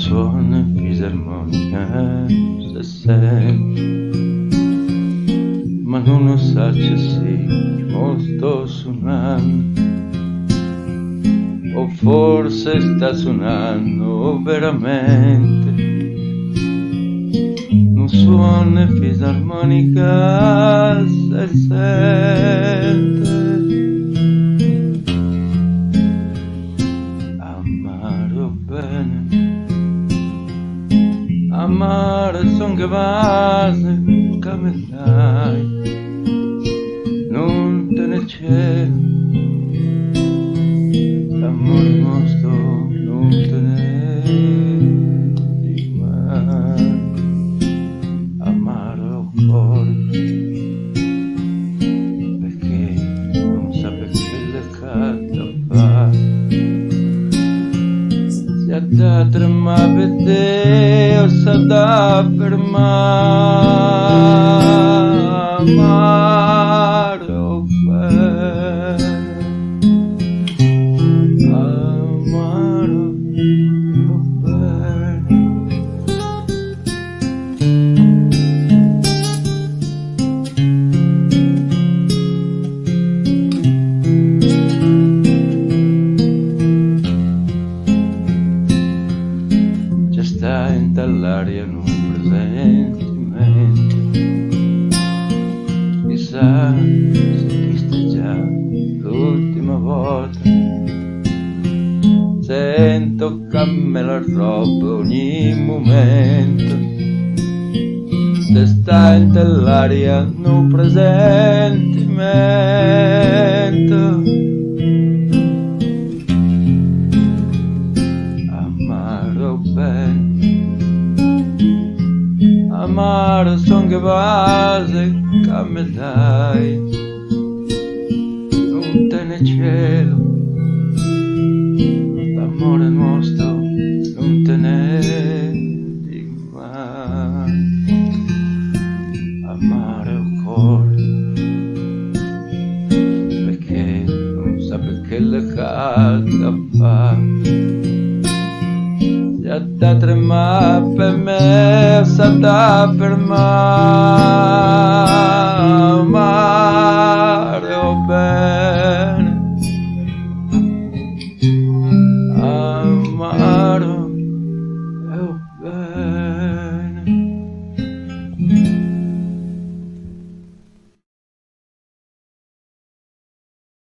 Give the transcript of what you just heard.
suona fisarmonica se sente, ma non lo sa se sì, molto suonando, o forse sta suonando veramente. Non suona fisarmonica se sente. Amaro bene, amare son che base, come dai, non te ne c'è, l'amore nostro non te ne di mai. Amare o cuore, perché non sa perché le canta fa. Si ha da tremare per te o sa da fermare. Amare o bene, amare o bene. Già sta in dall'aria un presentimento, chissà se questa è già l'ultima volta. Sento che me la roba ogni momento, se sta in dall'aria un presentimento. Amaro bene, amaro son che base che me dai, non te ne cielo, l'amore nostro non te ne di mai. Amare o cuore, perché non sa perché le canta fa. Già da tremare per me, sa da fermare.